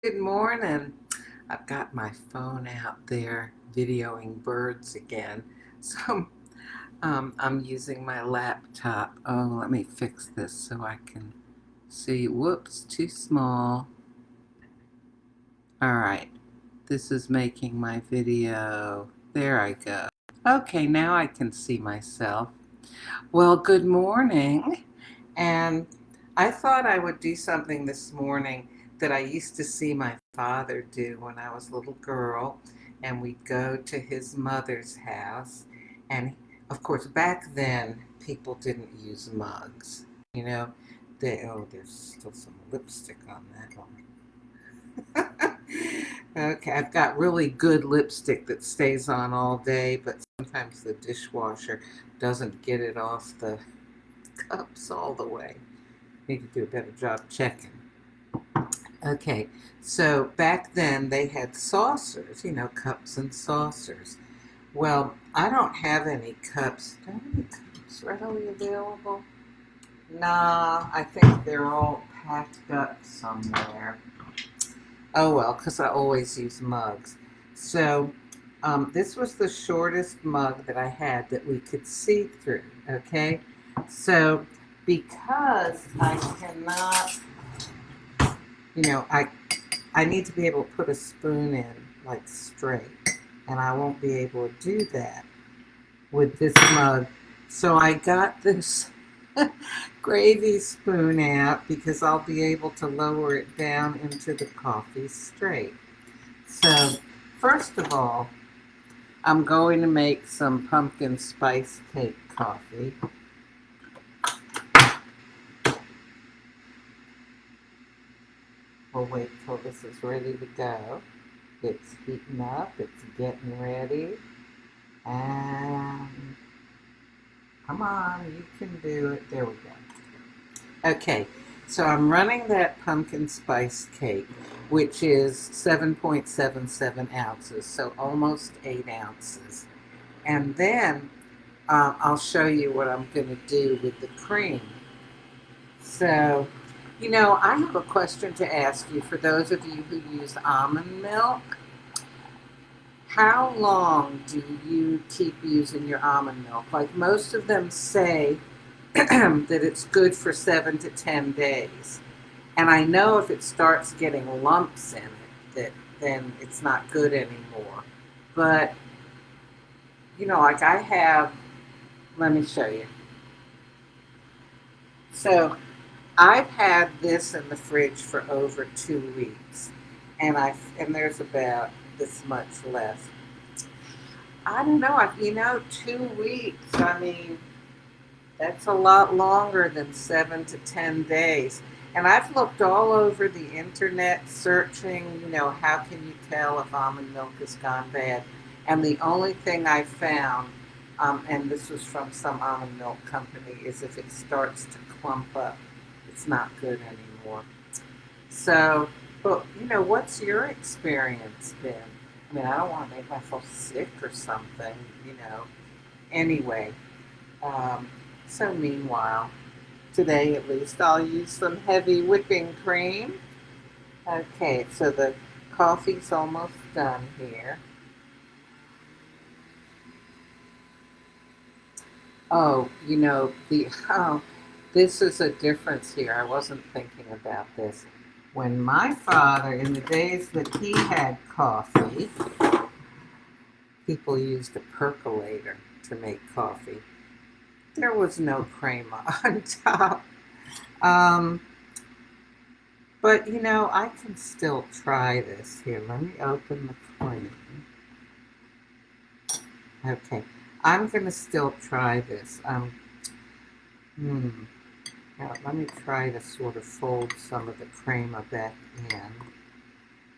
Good morning. I've got my phone out there videoing birds again. So I'm using my laptop. Oh, let me fix this so I can see. Whoops, too small. All right, this is making my video. There I go. Okay, now I can see myself. Well, good morning. And I thought I would do something this morning that I used to see my father do when I was a little girl. And we'd go to his mother's house. And of course, back then, people didn't use mugs. You know, oh, there's still some lipstick on that one. Okay, I've got really good lipstick that stays on all day, but sometimes the dishwasher doesn't get it off the cups all the way. Need to do a better job checking. Okay, so back then they had saucers, cups and saucers. Well, I don't have any cups. Do I have any cups readily available? Nah, I think they're all packed up somewhere. Oh well, because I always use mugs. So this was the shortest mug that I had that we could see through. Okay, so because I cannot, I need to be able to put a spoon in like straight, and I won't be able to do that with this mug. So I got this gravy spoon out because I'll be able to lower it down into the coffee straight. So, first of all, I'm going to make some pumpkin spice cake coffee. We'll wait till this is ready to go. It's heating up, it's getting ready, and come on, you can do it. There we go. Okay, so I'm running that pumpkin spice cake, which is 7.77 ounces, so almost 8 ounces. And then I'll show you what I'm going to do with the cream. So, I have a question to ask you for those of you who use almond milk. How long do you keep using your almond milk? Like most of them say that it's good for 7 to 10 days. And I know if it starts getting lumps in it, that then it's not good anymore. But, like I have, let me show you. So I've had this in the fridge for over 2 weeks, and there's about this much left. I don't know. 2 weeks. I mean, that's a lot longer than 7 to 10 days. And I've looked all over the internet searching, how can you tell if almond milk has gone bad? And the only thing I found, and this was from some almond milk company, is if it starts to clump up, it's not good anymore. So, but, what's your experience been? I mean, I don't want to make myself sick or something, you know. Anyway, um, so meanwhile, today at least, I'll use some heavy whipping cream. Okay, so the coffee's almost done here. Oh, this is a difference here. I wasn't thinking about this. When my father, in the days that he had coffee, people used a percolator to make coffee. There was no crema on top. Um, but I can still try this here. Let me open the cream. Okay, I'm gonna still try this. Hmm. Now let me try to sort of fold some of the crema back in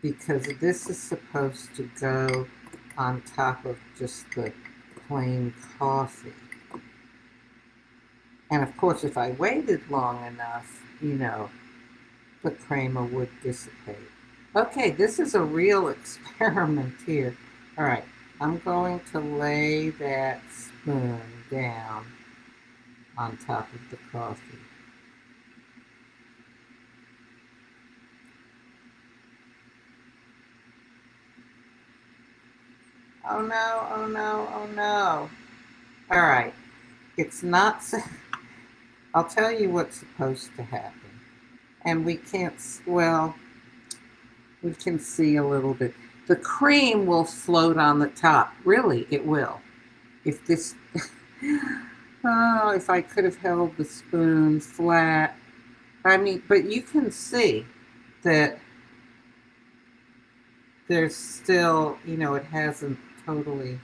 because this is supposed to go on top of just the plain coffee. And of course, if I waited long enough, the crema would dissipate. Okay, this is a real experiment here. All right, I'm going to lay that spoon down on top of the coffee. Oh no, oh no, oh no. All right, it's not, I'll tell you what's supposed to happen. And we can't, well, we can see a little bit. The cream will float on the top. Really, it will. If this, oh, if I could have held the spoon flat. I mean, but you can see that there's still, it hasn't totally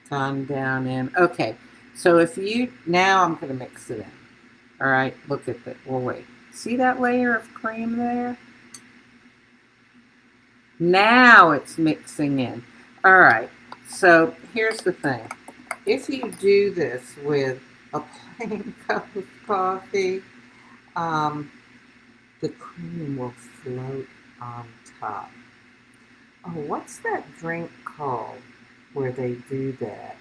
gone down in. Okay, so if you, now I'm going to mix it in. All right, look at that. Well, wait. See that layer of cream there? Now it's mixing in. All right, so here's the thing. If you do this with a plain cup of coffee, the cream will float on top. Oh, what's that drink called where they do that?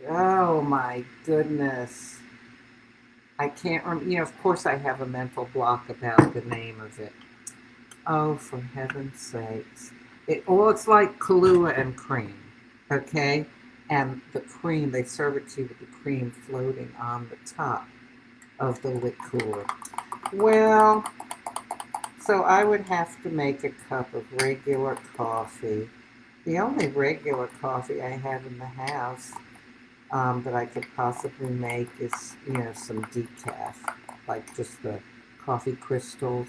Oh my goodness. I can't remember. Of course I have a mental block about the name of it. Oh, for heaven's sakes. It's like Kahlua and cream, okay? And the cream, they serve it to you with the cream floating on the top of the liqueur. Well, so I would have to make a cup of regular coffee. The only regular coffee I have in the house that I could possibly make is, some decaf, like just the coffee crystals,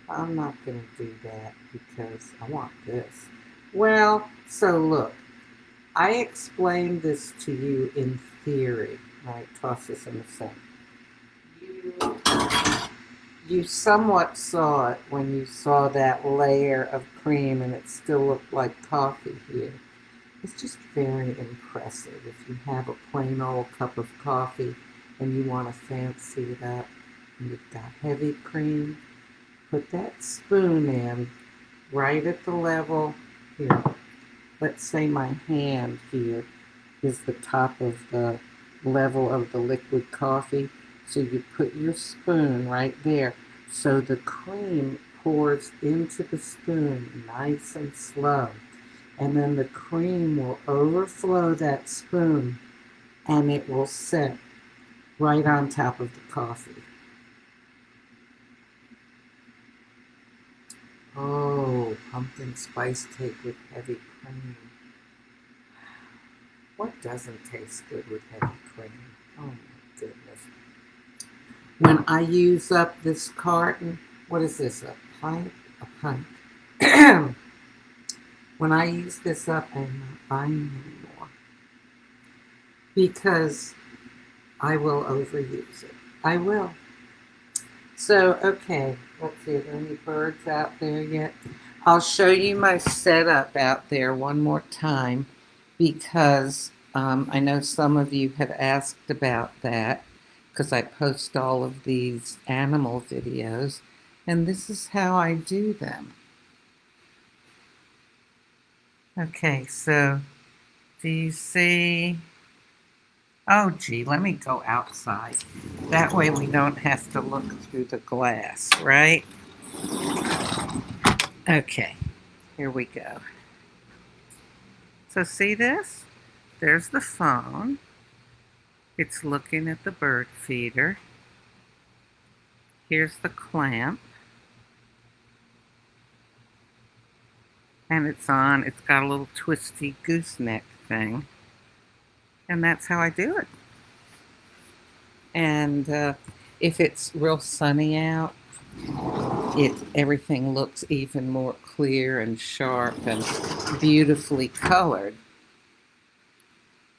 I'm not going to do that because I want this. Well, so look, I explained this to you in theory. Right, toss this in the sink. You somewhat saw it when you saw that layer of cream and it still looked like coffee here. It's just very impressive. If you have a plain old cup of coffee and you want to fancy it up and you've got heavy cream, put that spoon in right at the level here. Let's say my hand here is the top of the level of the liquid coffee. So you put your spoon right there. So the cream pours into the spoon nice and slow. And then the cream will overflow that spoon and it will sit right on top of the coffee. Oh, pumpkin spice cake with heavy cream. What doesn't taste good with heavy cream? Oh my goodness. When I use up this carton, what is this, a pint? A pint. When I use this up, I'm not buying anymore because I will overuse it. I will. So, okay, let's see, are there any birds out there yet? I'll show you my setup out there one more time because I know some of you have asked about that because I post all of these animal videos, and this is how I do them. Okay, so do you see? Oh, gee, let me go outside. That way we don't have to look through the glass, right? Okay, here we go. So see this? There's the phone. It's looking at the bird feeder. Here's the clamp. And it's on. It's got a little twisty gooseneck thing. And that's how I do it. And if it's real sunny out, everything looks even more clear and sharp and beautifully colored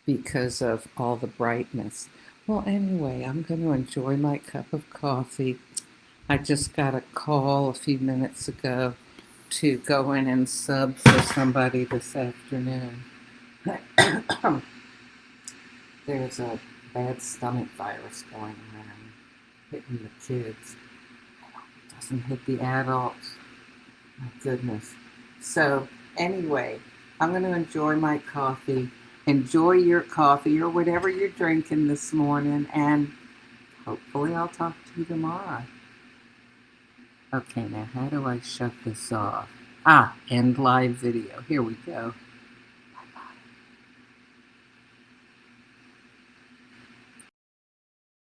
because of all the brightness. Well, anyway, I'm going to enjoy my cup of coffee. I just got a call a few minutes ago to go in and sub for somebody this afternoon. There's a bad stomach virus going around, hitting the kids. I hope it doesn't hit the adults. My goodness. So, anyway, I'm going to enjoy my coffee. Enjoy your coffee or whatever you're drinking this morning, and hopefully I'll talk to you tomorrow. Okay, now how do I shut this off? End live video. Here we go.